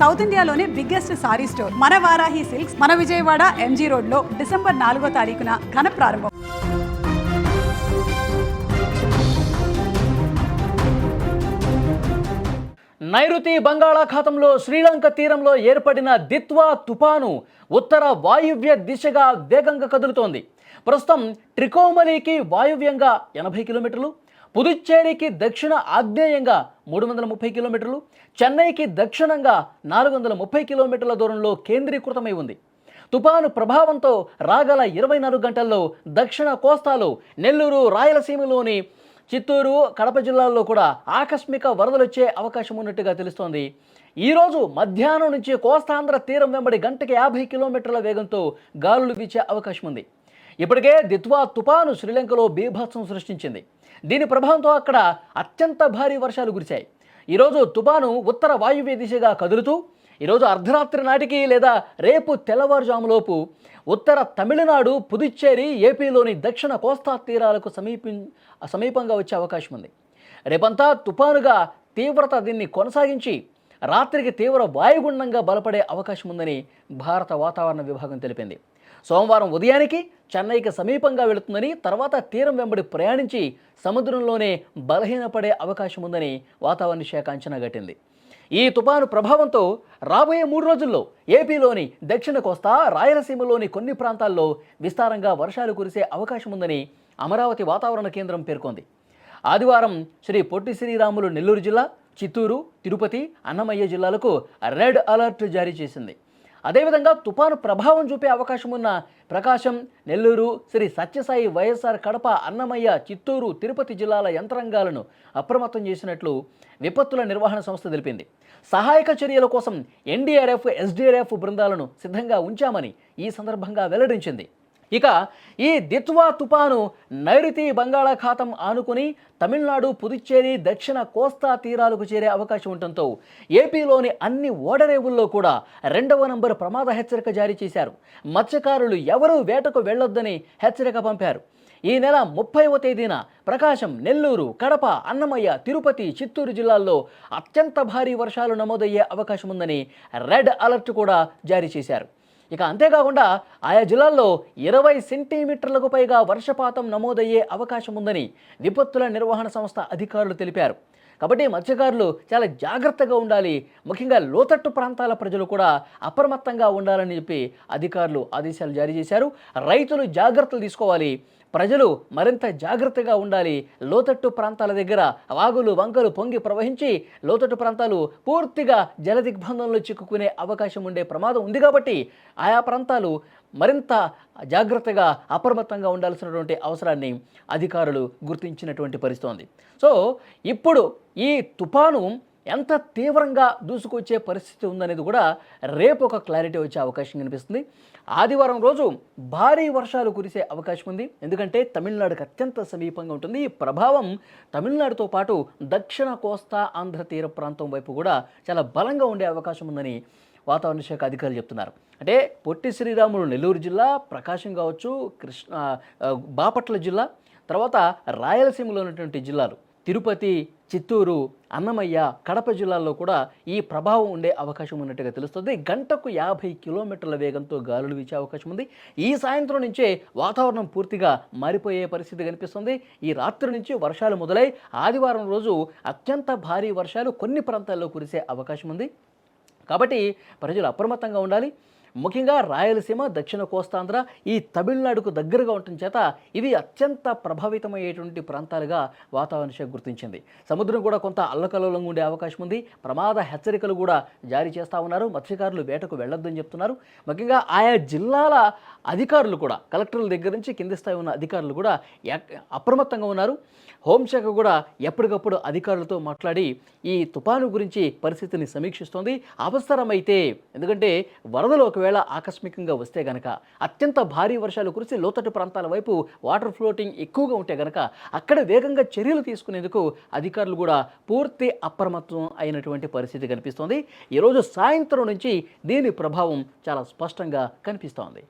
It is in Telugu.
సౌత్ ఇండియాలోనే బిగ్గెస్ట్ సారీ స్టోర్ మన వారాహి సిల్క్స్ మన విజయవాడ ఎంజీ రోడ్ లో డిసెంబర్ 4వ తారీఖున ఘన ప్రారంభం. నైరుతి బంగాళాఖాతంలో శ్రీలంక తీరంలో ఏర్పడిన దిత్వా తుపాను ఉత్తర వాయువ్య దిశగా వేగంగా కదులుతోంది. ప్రస్తుతం ట్రికోమలీకి వాయువ్యంగా 80 కిలోమీటర్లు, పుదుచ్చేరికి దక్షిణ ఆగ్నేయంగా 330 కిలోమీటర్లు, చెన్నైకి దక్షిణంగా 430 కిలోమీటర్ల దూరంలో కేంద్రీకృతమై ఉంది. తుపాను ప్రభావంతో రాగల 24 గంటల్లో దక్షిణ కోస్తాలో, నెల్లూరు, రాయలసీమలోని చిత్తూరు, కడప జిల్లాల్లో కూడా ఆకస్మిక వరదలొచ్చే అవకాశం ఉన్నట్టుగా తెలుస్తోంది. ఈరోజు మధ్యాహ్నం నుంచి కోస్తాంధ్ర తీరం వెంబడి గంటకి 50 కిలోమీటర్ల వేగంతో గాలులు వీచే అవకాశం ఉంది. ఇప్పటికే దిత్వా తుపాను శ్రీలంకలో బీభత్సం సృష్టించింది. దీని ప్రభావంతో అక్కడ అత్యంత భారీ వర్షాలు కురిశాయి. ఈరోజు తుపాను ఉత్తర వాయువ్య దిశగా కదులుతూ ఈరోజు అర్ధరాత్రి నాటికి లేదా రేపు తెల్లవారుజాములోపు ఉత్తర తమిళనాడు, పుదుచ్చేరి, ఏపీలోని దక్షిణ కోస్తా తీరాలకు సమీపంగా వచ్చే అవకాశం ఉంది. రేపంతా తుపానుగా తీవ్రత దీన్ని కొనసాగించి రాత్రికి తీవ్ర వాయుగుండంగా బలపడే అవకాశం ఉందని భారత వాతావరణ విభాగం తెలిపింది. సోమవారం ఉదయానికి చెన్నైకి సమీపంగా వెళుతుందని, తర్వాత తీరం వెంబడి ప్రయాణించి సముద్రంలోనే బలహీనపడే అవకాశం ఉందని వాతావరణ శాఖ అంచనా కట్టింది. ఈ తుపాను ప్రభావంతో రాబోయే 3 రోజుల్లో ఏపీలోని దక్షిణ కోస్తా, రాయలసీమలోని కొన్ని ప్రాంతాల్లో విస్తారంగా వర్షాలు కురిసే అవకాశం ఉందని అమరావతి వాతావరణ కేంద్రం పేర్కొంది. ఆదివారం శ్రీ పొట్టి శ్రీరాములు నెల్లూరు జిల్లా, చిత్తూరు, తిరుపతి, అన్నమయ్య జిల్లాలకు రెడ్ అలర్ట్ జారీ చేసింది. అదేవిధంగా తుపాను ప్రభావం చూపే అవకాశం ఉన్న ప్రకాశం, నెల్లూరు, శ్రీ సత్యసాయి, వైఎస్ఆర్ కడప, అన్నమయ్య, చిత్తూరు, తిరుపతి జిల్లాల యంత్రాంగాలను అప్రమత్తం చేసినట్లు విపత్తుల నిర్వహణ సంస్థ తెలిపింది. సహాయక చర్యల కోసం ఎన్డీఆర్ఎఫ్, ఎస్డీఆర్ఎఫ్ బృందాలను సిద్ధంగా ఉంచామని ఈ సందర్భంగా వెల్లడించింది. ఇక ఈ దిత్వా తుపాను నైరుతి బంగాళాఖాతం ఆనుకుని తమిళనాడు, పుదుచ్చేరి, దక్షిణ కోస్తా తీరాలకు చేరే అవకాశం ఉండటంతో ఏపీలోని అన్ని ఓడరేవుల్లో కూడా 2వ నంబరు ప్రమాద హెచ్చరిక జారీ చేశారు. మత్స్యకారులు ఎవరూ వేటకు వెళ్లొద్దని హెచ్చరిక పంపారు. ఈ నెల 30వ తేదీన ప్రకాశం, నెల్లూరు, కడప, అన్నమయ్య, తిరుపతి, చిత్తూరు జిల్లాల్లో అత్యంత భారీ వర్షాలు నమోదయ్యే అవకాశం ఉందని రెడ్ అలర్ట్ కూడా జారీ చేశారు. ఇక అంతేకాకుండా ఆయా జిల్లాల్లో 20 సెంటీమీటర్లకు పైగా వర్షపాతం నమోదయ్యే అవకాశం ఉందని విపత్తుల నిర్వహణ సంస్థ అధికారులు తెలిపారు. కాబట్టి మత్స్యకారులు చాలా జాగ్రత్తగా ఉండాలి, ముఖ్యంగా లోతట్టు ప్రాంతాల ప్రజలు కూడా అప్రమత్తంగా ఉండాలని చెప్పి అధికారులు ఆదేశాలు జారీ చేశారు. రైతులు జాగ్రత్తలు తీసుకోవాలి, ప్రజలు మరింత జాగ్రత్తగా ఉండాలి. లోతట్టు ప్రాంతాల దగ్గర వాగులు, వంకలు పొంగి ప్రవహించి లోతట్టు ప్రాంతాలు పూర్తిగా జల దిగ్బంధంలో చిక్కుకునే అవకాశం ఉండే ప్రమాదం ఉంది. కాబట్టి ఆయా ప్రాంతాలు మరింత జాగ్రత్తగా, అప్రమత్తంగా ఉండాల్సినటువంటి అవసరాన్ని అధికారులు గుర్తించినటువంటి పరిస్థితి ఉంది. సో ఇప్పుడు ఈ తుపాను ఎంత తీవ్రంగా దూసుకొచ్చే పరిస్థితి ఉందనేది కూడా రేపు ఒక క్లారిటీ వచ్చే అవకాశం కనిపిస్తుంది. ఆదివారం రోజు భారీ వర్షాలు కురిసే అవకాశం ఉంది. ఎందుకంటే తమిళనాడుకు అత్యంత సమీపంగా ఉంటుంది. ఈ ప్రభావం తమిళనాడుతో పాటు దక్షిణ కోస్తా, ఆంధ్ర తీర ప్రాంతం వైపు కూడా చాలా బలంగా ఉండే అవకాశం ఉందని వాతావరణ శాఖ అధికారులు చెప్తున్నారు. అంటే పొట్టి శ్రీరాములు నెల్లూరు జిల్లా, ప్రకాశం కావచ్చు, బాపట్ల జిల్లా, తర్వాత రాయలసీమలో ఉన్నటువంటి జిల్లాలు తిరుపతి, చిత్తూరు, అన్నమయ్య, కడప జిల్లాల్లో కూడా ఈ ప్రభావం ఉండే అవకాశం ఉన్నట్టుగా తెలుస్తుంది. గంటకు 50 కిలోమీటర్ల వేగంతో గాలులు వీచే అవకాశం ఉంది. ఈ సాయంత్రం నుంచే వాతావరణం పూర్తిగా మారిపోయే పరిస్థితి కనిపిస్తుంది. ఈ రాత్రి నుంచి వర్షాలు మొదలై ఆదివారం రోజు అత్యంత భారీ వర్షాలు కొన్ని ప్రాంతాల్లో కురిసే అవకాశం ఉంది. కాబట్టి ప్రజలు అప్రమత్తంగా ఉండాలి. ముఖ్యంగా రాయలసీమ, దక్షిణ కోస్తాంధ్ర, ఈ తమిళనాడుకు దగ్గరగా ఉండటం చేత ఇవి అత్యంత ప్రభావితమయ్యేటువంటి ప్రాంతాలుగా వాతావరణ శాఖ గుర్తించింది. సముద్రం కూడా కొంత అల్లకల్లోలంగా ఉండే అవకాశం ఉంది. ప్రమాద హెచ్చరికలు కూడా జారీ చేస్తూ ఉన్నారు. మత్స్యకారులు వేటకు వెళ్ళొద్దని చెప్తున్నారు. ముఖ్యంగా ఆయా జిల్లాల అధికారులు కూడా, కలెక్టర్ల దగ్గర నుంచి కింది స్థాయి ఉన్న అధికారులు కూడా అప్రమత్తంగా ఉన్నారు. హోంశాఖ కూడా ఎప్పటికప్పుడు అధికారులతో మాట్లాడి ఈ తుపాను గురించి పరిస్థితిని సమీక్షిస్తోంది. అవసరమైతే, ఎందుకంటే వరదలు ఒకవేళ ఆకస్మికంగా వస్తే గనక, అత్యంత భారీ వర్షాలు కురిసి లోతట్టు ప్రాంతాల వైపు వాటర్ ఫ్లోటింగ్ ఎక్కువగా ఉంటే గనక అక్కడ వేగంగా చర్యలు తీసుకునేందుకు అధికారులు కూడా పూర్తి అప్రమత్తం అయినటువంటి పరిస్థితి కనిపిస్తోంది. ఈరోజు సాయంత్రం నుంచి దీని ప్రభావం చాలా స్పష్టంగా కనిపిస్తోంది.